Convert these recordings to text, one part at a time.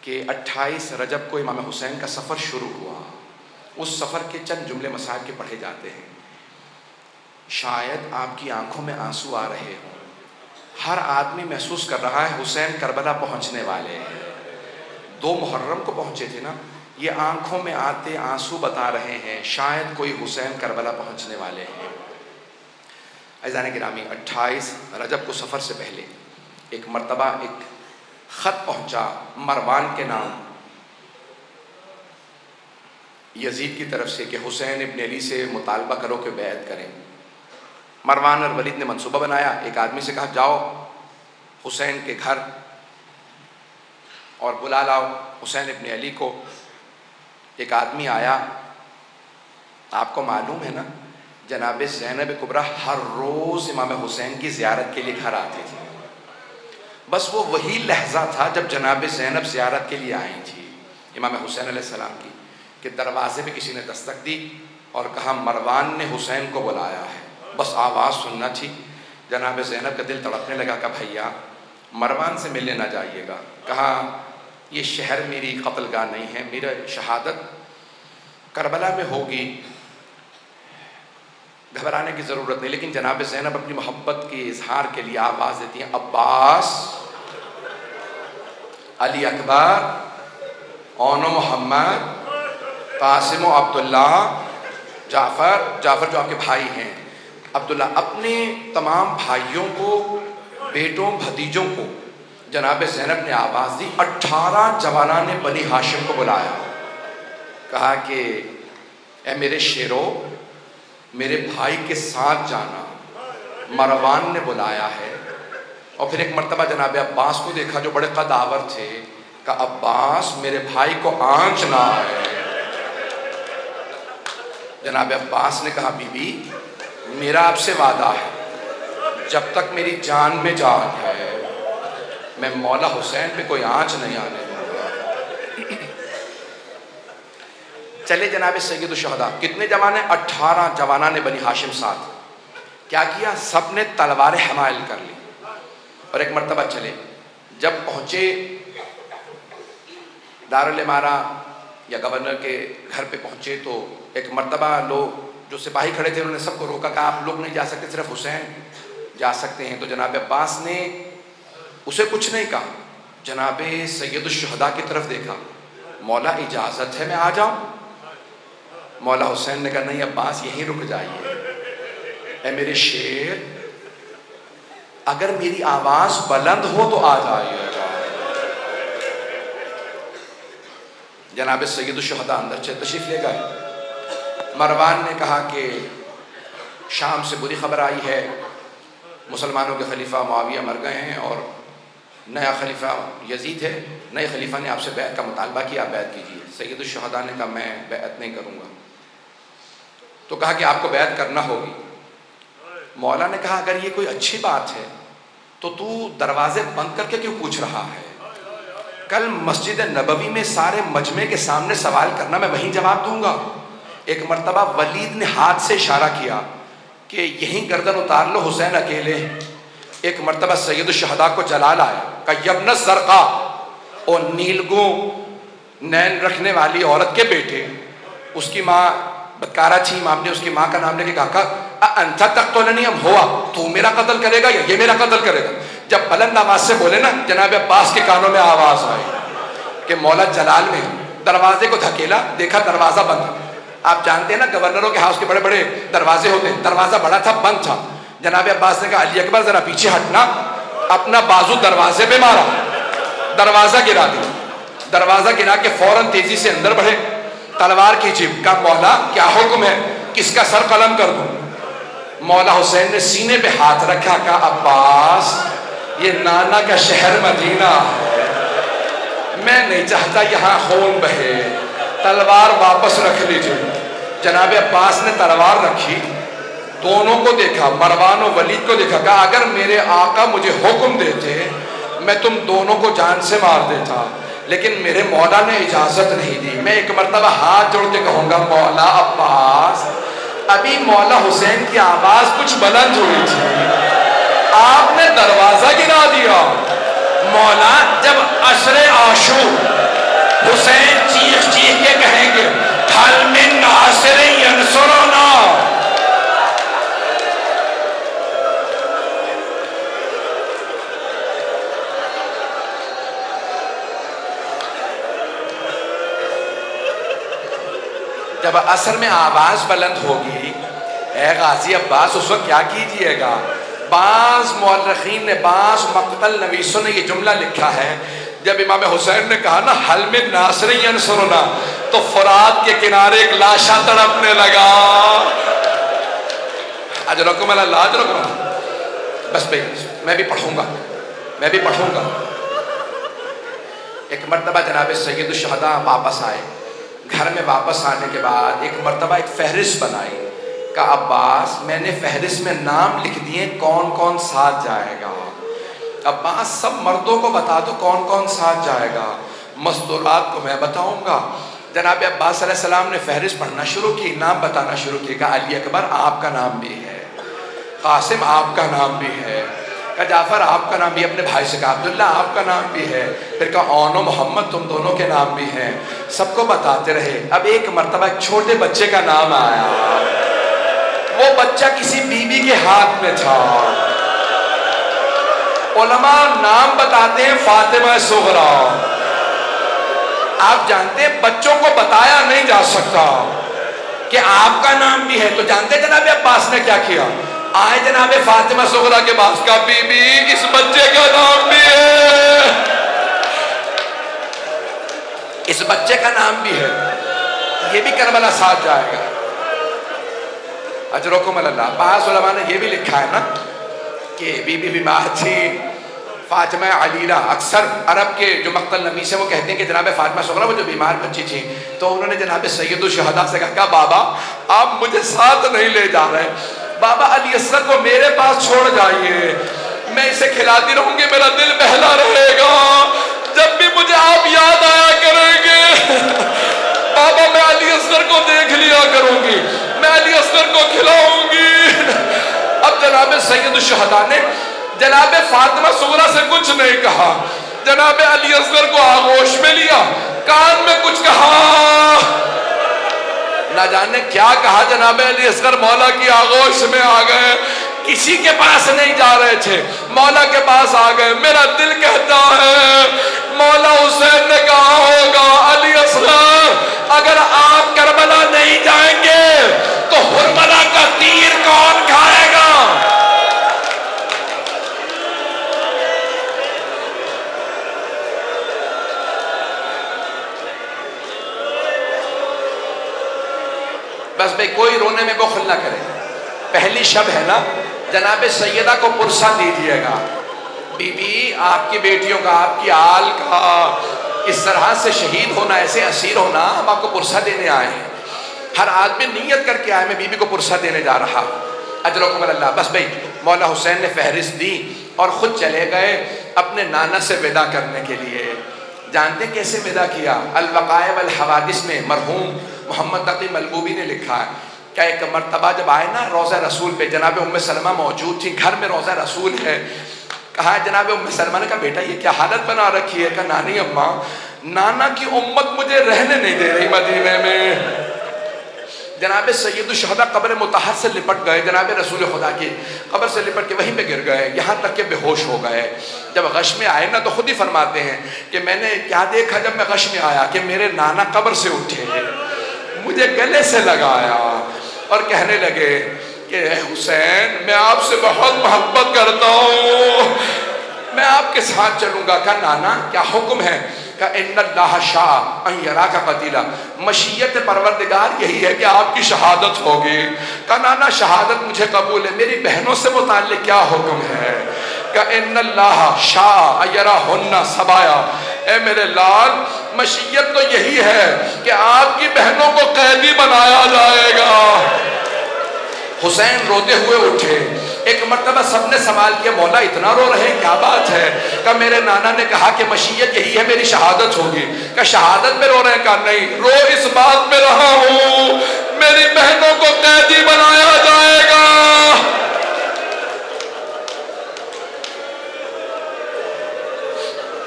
کہ 28 رجب کو امام حسین کا سفر شروع ہوا. اس سفر کے چند جملے مصائب کے پڑھے جاتے ہیں. شاید آپ کی آنکھوں میں آنسو آ رہے ہوں. ہر آدمی محسوس کر رہا ہے حسین کربلا پہنچنے والے ہیں. 2 محرم کو پہنچے تھے نا. یہ آنکھوں میں آتے آنسو بتا رہے ہیں شاید کوئی حسین کربلا پہنچنے والے ہیں. عزیزان گرامی، 28 رجب کو سفر سے پہلے ایک مرتبہ ایک خط پہنچا مروان کے نام یزید کی طرف سے کہ حسین ابن علی سے مطالبہ کرو کہ بیعت کریں. مروان اور ولید نے منصوبہ بنایا. ایک آدمی سے کہا جاؤ حسین کے گھر اور بلا لاؤ حسین ابن علی کو. ایک آدمی آیا. آپ کو معلوم ہے نا جناب زینب کبریٰ ہر روز امام حسین کی زیارت کے لیے گھر آتی تھی. بس وہ وہی لحظہ تھا جب جناب زینب زیارت کے لیے آئی تھی امام حسین علیہ السلام کی کہ دروازے پہ کسی نے دستک دی اور کہا مروان نے حسین کو بلایا ہے. بس آواز سننا تھی. جناب زینب کا دل تڑپنے لگا کہ بھیا مروان سے ملنے نہ جائیے گا. کہا یہ شہر میری قتل گاہ نہیں ہے، میرا شہادت کربلا میں ہوگی، گھبرانے کی ضرورت نہیں. لیکن جناب زینب اپنی محبت کے اظہار کے لیے آواز دیتی ہیں عباس، علی اکبر، اون محمد، قاسم و عبداللہ، جعفر جو آپ کے بھائی ہیں، عبداللہ. اپنے تمام بھائیوں کو، بیٹوں، بھتیجوں کو جناب زینب نے آواز دی. 18 جوانان بنی ہاشم کو بلایا. کہا کہ اے میرے شیرو، میرے بھائی کے ساتھ جانا، مروان نے بلایا ہے. اور پھر ایک مرتبہ جناب عباس کو دیکھا جو بڑے قداور تھے. کہا عباس میرے بھائی کو آنچ نہ ہے. جناب عباس نے کہا بی بی میرا آپ سے وعدہ ہے جب تک میری جان میں جان ہے میں مولا حسین پہ کوئی آنچ نہیں آنے دوں گا. چلے جناب سید الشہداء. کتنے جوان ہیں؟ 18 جوانان بنی ہاشم ساتھ. کیا کیا؟ سب نے تلواریں حمائل کر لی اور ایک مرتبہ چلے. جب پہنچے دارالامارہ یا گورنر کے گھر پہ پہنچے تو ایک مرتبہ لوگ جو سپاہی کھڑے تھے انہوں نے سب کو روکا کہ آپ لوگ نہیں جا سکتے، صرف حسین جا سکتے ہیں. تو جناب عباس نے اسے کچھ نہیں کہا. جناب سید الشہداء کی طرف دیکھا. مولا اجازت ہے میں آ جاؤں؟ مولا حسین نے کہا نہیں عباس یہیں رک جائیے. اے میرے شیر اگر میری آواز بلند ہو تو آ جائیے. جناب سید الشہداء اندر تشریف لے گئے. مروان نے کہا کہ شام سے بری خبر آئی ہے، مسلمانوں کے خلیفہ معاویہ مر گئے ہیں اور نیا خلیفہ یزید ہے. نئے خلیفہ نے آپ سے بیعت کا مطالبہ کیا، بیعت کیجیے. سید الشہداء نے کہا میں بیعت نہیں کروں گا. تو کہا کہ آپ کو بیعت کرنا ہوگی. مولا نے کہا اگر یہ کوئی اچھی بات ہے تو دروازے بند کر کے کیوں پوچھ رہا ہے؟ کل مسجد نبوی میں سارے مجمع کے سامنے سوال کرنا، میں وہیں جواب دوں گا. ایک مرتبہ ولید نے ہاتھ سے اشارہ کیا کہ یہیں گردن اتار لو، حسین اکیلے. ایک مرتبہ سید الشہداء کو جلال آیا کہ یبن الزرقاء، اور نیلگوں نین رکھنے والی عورت کے بیٹے، اس کی ماں بدکارہ تھی. امام نے اس کی ماں کا نام لے کے کہا انت تقتلنی ام ہوا، تو میرا قتل کرے گا یا یہ میرا قتل کرے گا؟ جب بلند آواز سے بولے نا جناب عباس کے کانوں میں آواز آئی کہ مولا جلال میں. دروازے کو دھکیلا، دیکھا دروازہ بند. آپ جانتے ہیں نا گورنروں کے ہاؤس کے بڑے بڑے دروازے ہوتے ہیں، دروازہ بڑا تھا، بند تھا. جناب عباس نے کہا علی اکبر ذرا پیچھے ہٹنا. اپنا بازو دروازے پہ مارا، دروازہ گرا دیا. دروازہ گرا کے فوراً تیزی سے اندر بڑھے، تلوار کھینچی. کہا مولا کیا حکم ہے، کس کا سر قلم کر دوں؟ مولا حسین نے سینے پہ ہاتھ رکھا. کہا عباس یہ نانا کا شہر مدینہ ہے، میں نہیں چاہتا یہاں خون بہے، تلوار واپس رکھ لیجیے. جناب عباس نے تلوار رکھی، دونوں کو دیکھا، مروان و ولید کو دیکھا. کہا اگر میرے آقا مجھے حکم دیتے میں تم دونوں کو جان سے مار دیتا، لیکن میرے مولا نے اجازت نہیں دی. میں ایک مرتبہ ہاتھ جوڑ کے کہوں گا مولا عباس، ابھی مولا حسین کی آواز کچھ بلند ہوئی تھی، آپ نے دروازہ گرا دیا. مولا جب عشر عاشور جب عصر میں آواز بلند ہوگی، اے غازی عباس، اس وقت کیا کیجئے گا؟ بعض مورخین نے، بعض مقتل نویسوں نے یہ جملہ لکھا ہے، جب امام حسین نے کہا نا حل من ناصر ینصرنا، تو فرات کے کنارے ایک لاشا تڑپنے لگا۔ اجرکم اللہ، اجرکم۔ بس بھئی میں بھی پڑھوں گا۔ ایک مرتبہ جناب سید الشہداء واپس آئے، گھر میں واپس آنے کے بعد ایک مرتبہ ایک فہرست بنائی، کہا عباس میں نے فہرست میں نام لکھ دیے، کون کون ساتھ جائے گا؟ عباس سب مردوں کو بتا دو کون کون ساتھ جائے گا، مستورات کو میں بتاؤں گا۔ جناب عباس علیہ السلام نے فہرست پڑھنا شروع کی، نام بتانا شروع کی، کہا علی اکبر آپ کا نام بھی ہے، قاسم آپ کا نام بھی ہے، کہا جعفر آپ کا نام بھی، اپنے بھائی سے کہا عبداللہ آپ کا نام بھی ہے، پھر کہا اون و محمد تم دونوں کے نام بھی ہیں، سب کو بتاتے رہے۔ اب ایک مرتبہ ایک چھوٹے بچے کا نام آیا، وہ بچہ کسی بی بی کے ہاتھ میں تھا۔ علماء نام بتاتے ہیں فاطمہ صغریٰ، آپ جانتے ہیں بچوں کو بتایا نہیں جا سکتا کہ آپ کا نام بھی ہے، تو جانتے جناب عباس نے کیا کیا؟ آئے جناب فاطمہ صغریٰ کے پاس، کہا بی بی اس بچے کا نام بھی ہے، اس بچے کا نام بھی ہے، یہ بھی کربلا ساتھ جائے گا۔ اجرکم اللہ۔ بعض علماء نے یہ بھی لکھا ہے نا کہ بی بی بیمار تھی فاطمہ علیلہ، اکثر عرب کے جو مقتل نویس ہیں وہ کہتے ہیں کہ جناب فاطمہ صغریٰ وہ جو بیمار بچی تھی، تو انہوں نے جناب سید الشہداء سے کہا بابا آپ مجھے ساتھ نہیں لے جا رہے، بابا علی اصغر کو میرے پاس چھوڑ جائیے، میں اسے کھلاتی رہوں گی، میرا دل بہلا رہے گا، جب بھی مجھے آپ یاد آیا کریں گے بابا میں علی اصغر کو دیکھ لیا کروں گی، میں علی اصغر کو کھلاؤں گی۔ اب جناب سید الشہداء نے جناب فاطمہ صغریٰ سے کچھ نہیں کہا، جناب علی اصغر کو آغوش میں لیا، کان میں کچھ کہا، نہ جانے کیا کہا، جناب علی اصغر مولا کی آغوش میں آ گئے، کسی کے پاس نہیں جا رہے تھے، مولا کے پاس آ گئے۔ میرا دل کہتا ہے مولا حسین نے کہا ہوگا علی اصغر اگر آپ کربلا نہیں جائیں گے تو حرملہ کا تیر کون کھائے گا؟ بس بھئی کوئی رونے میں بخل نہ کرے، پہلی شب ہے نا، جناب سیدہ کو پرسہ دیجیے گا، بی بی آپ کی بیٹیوں کا، آپ کی آل کا اس طرح سے شہید ہونا، ایسے اسیر ہونا، ہم آپ کو پرسہ دینے آئے ہیں، ہر آدمی نیت کر کے آئے میں بی بی کو پرسہ دینے جا رہا، اجرکم اللہ۔ بس بھئی مولا حسین نے فہرست دی اور خود چلے گئے اپنے نانا سے ودا کرنے کے لیے۔ جانتے کیسے ودا کیا؟ الوقائع والحوادث میں مرحوم محمد تقی ملبوبی نے لکھا ہے کہ ایک مرتبہ جب آئے نا روضہ رسول پہ، جناب ام سلمہ موجود تھی، گھر میں روضہ رسول ہے، کہا جناب ام سلمہ نے کہا بیٹا یہ کیا حالت بنا رکھی ہے؟ کہا نانی اماں نانا کی امت مجھے رہنے نہیں دے رہی مدینے میں۔ جناب سید الشہداء قبر مطہر سے لپٹ گئے، جناب رسول خدا کی قبر سے لپٹ کے وہیں پہ گر گئے، یہاں تک کہ بے ہوش ہو گئے۔ جب غش میں آئے نا تو خود ہی فرماتے ہیں کہ میں نے کیا دیکھا جب میں غش میں آیا کہ میرے نانا قبر سے اٹھے، مجھے گلے سے لگایا اور کہنے لگے کہ اے حسین میں آپ سے بہت محبت کرتا ہوں، میں آپ کے ساتھ چلوں گا۔ کہا نانا کیا حکم ہے؟ کہا ان اللہ شاء ان یراک قتیلا، مشیت پروردگار یہی ہے کہ آپ کی شہادت ہوگی۔ کہا نانا شہادت مجھے قبول ہے، میری بہنوں سے متعلق کیا حکم ہے؟ کہا ان اللہ شاء ان یراہن سبایا، اے میرے لال مشیت تو یہی ہے کہ آپ کی بہنوں کو قیدی بنایا جائے گا۔ حسین روتے ہوئے اٹھے، ایک مرتبہ سب نے سوال کیا مولا اتنا رو رہے ہیں کیا بات ہے؟ کہ میرے نانا نے کہا کہ مشیت یہی ہے میری شہادت ہوگی۔ کہ شہادت میں رو رہے ہیں؟ کہا نہیں، رو اس بات میں رہا ہوں میری بہنوں کو قیدی بنایا جائے گا۔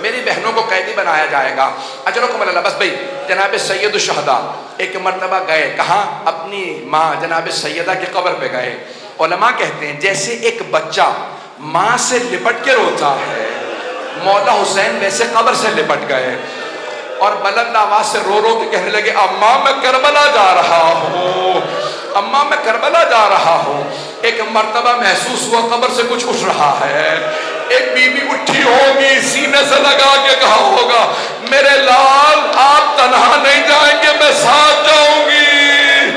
میری بہنوں کو قیدی بنایا جائے گا۔ اجرکم اللہ۔ بس بھئی جناب سید الشہداء ایک مرتبہ گئے، کہاں؟ اپنی ماں جناب سیدہ کی قبر پہ گئے۔ علماء کہتے ہیں جیسے ایک بچہ ماں سے لپٹ کے روتا ہے، مولا حسین ویسے قبر سے لپٹ گئے اور بلند آواز سے رو رو کے کہنے لگے اماں میں کربلا جا رہا ہوں، اماں میں کربلا جا رہا ہوں۔ ایک مرتبہ محسوس ہوا قبر سے کچھ اٹھ رہا ہے، ایک بی بی اٹھی ہوگی، سینے سے لگا کے کہا ہوگا میرے لال آپ تنہا نہیں جائیں گے، میں ساتھ جاؤں گی،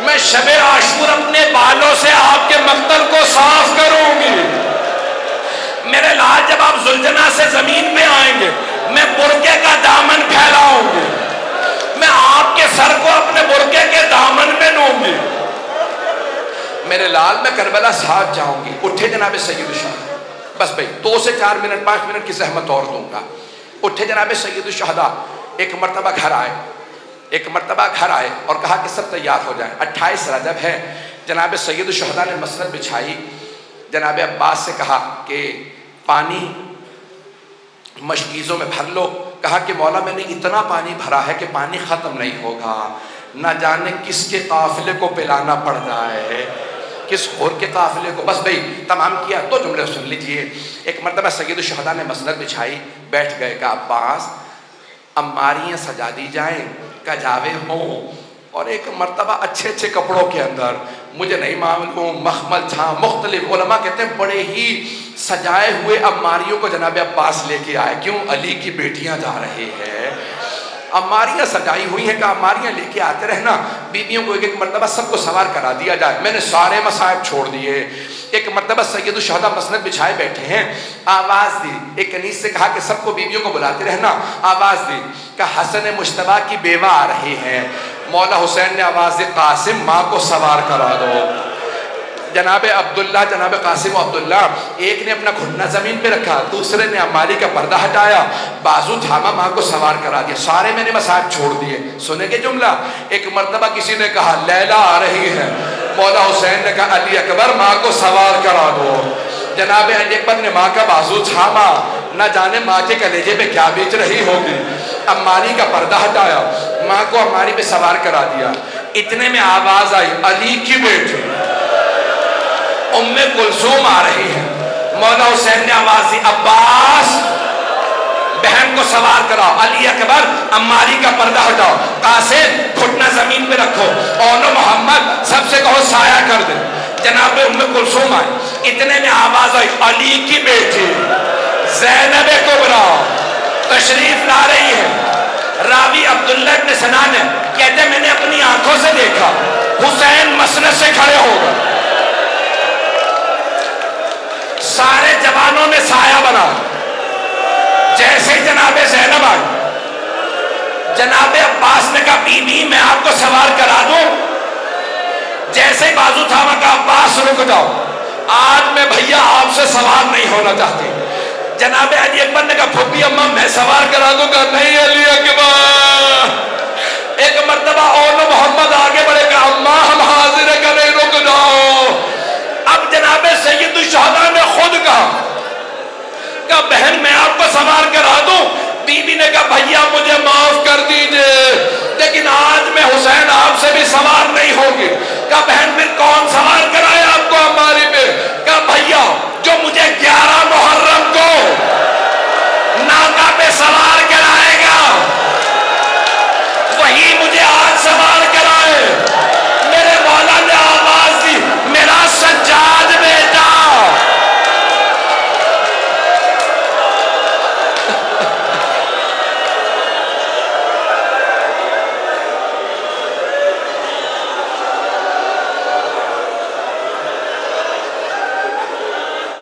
میں شب عاشور اپنے بالوں سے آپ کے مقتل کو صاف کروں گی، میرے لال جب آپ زلجنا سے زمین پہ آئیں گے میں برقعے کا دامن پھیلاؤں گی، میں آپ کے سر کو اپنے برقعے کے دامن میں لوں گی، میرے لال میں کربلا ساتھ جاؤں گی۔ اٹھے جناب سید الشہداء، بس بھئی 2 سے 4 منٹ 5 منٹ کی زحمت اور دوں گا۔ اٹھے جناب سید الشہداء، ایک مرتبہ گھر آئے اور کہا کہ سب تیار ہو جائیں، 28 رجب ہے۔ جناب سید الشہداء نے مسند بچھائی، جناب عباس سے کہا کہ پانی مشکیزوں میں بھر لو، کہا کہ مولا میں نے اتنا پانی بھرا ہے کہ پانی ختم نہیں ہوگا، نہ جانے کس کے قافلے کو پلانا پڑ جائے، کس اور کے قافلے کو۔ بس بھئی تمام کیا، 2 جملے سن لیجئے۔ ایک مرتبہ سید الشہداء نے مسند بچھائی، بیٹھ گئے، کہا عباس اماریاں سجا دی جائیں، کجاوے ہوں، اور ایک مرتبہ اچھے اچھے کپڑوں کے اندر، مجھے نہیں معلوم، مخمل چھاں مختلف، علماء کہتے ہیں بڑے ہی سجائے ہوئے اماریوں کو جناب عباس لے کے آئے، کیوں؟ علی کی بیٹیاں جا رہے ہیں، اماریاں سجائی ہوئی ہیں، کہ اماریاں لے کے آتے رہنا، بیویوں کو ایک مرتبہ سب کو سوار کرا دیا جائے۔ میں نے سارے مصائب چھوڑ دیے۔ ایک مرتبہ سید الشہداء مسند بچھائے بیٹھے ہیں، آواز دی، ایک کنیز سے کہا کہ سب کو بیویوں کو بلاتے رہنا، آواز دی کہ حسن مجتبیٰ کی بیوہ آ رہی ہیں، مولا حسین نے آواز دی قاسم ماں کو سوار کرا دو۔ جناب عبداللہ، جناب قاسم و عبداللہ، ایک نے اپنا گھٹنا زمین پہ رکھا، دوسرے نے اماری کا پردہ ہٹایا، بازو تھاما، ماں کو سوار کرا دیا، سارے میں نے مصائب چھوڑ دیے۔ سنیں گے جملہ؟ ایک مرتبہ کسی نے کہا لیلا آ رہی ہے، مولا حسین نے کہا علی اکبر ماں کو سوار کرا دو۔ جناب علی اکبر نے ماں کا بازو تھاما، نہ جانے ماں کے کلیجے پہ کیا بیچ رہی ہوگی، اماری کا پردہ ہٹایا، ماں کو اماری پہ سوار کرا دیا۔ اتنے میں آواز آئی علی کی بیٹی ام کلثوم آ رہی ہے، مولا حسین نے آواز دی عباس بہن کو سوار کراؤ، علی اکبر اماری کا پردہ ہٹاؤ، قاسم گھٹنا زمین پہ رکھو، اونو محمد سب سے کہو سایہ کر دے۔ جناب ام کلثوم آئی، اتنے میں آواز آئی علی کی بیٹی زینب کبریٰ تشریف لا رہی ہے۔ راوی عبداللہ ابن سنان ہے، کہتے ہیں میں نے اپنی آنکھوں سے دیکھا حسین مسند سے کھڑے ہو گئے، سارے جوانوں نے سایہ بنا، جیسے جناب زینب آئی، جناب عباس نے کہا بی بی میں آپ کو سوار کرا دوں، جیسے بازو تھاما کا عباس رک جاؤ، آج میں بھیا آپ سے سوار نہیں ہونا چاہتی۔ جناب علی اکبر نے کہا پھوپھی اماں میں سوار کرا دوں گا، نہیں علی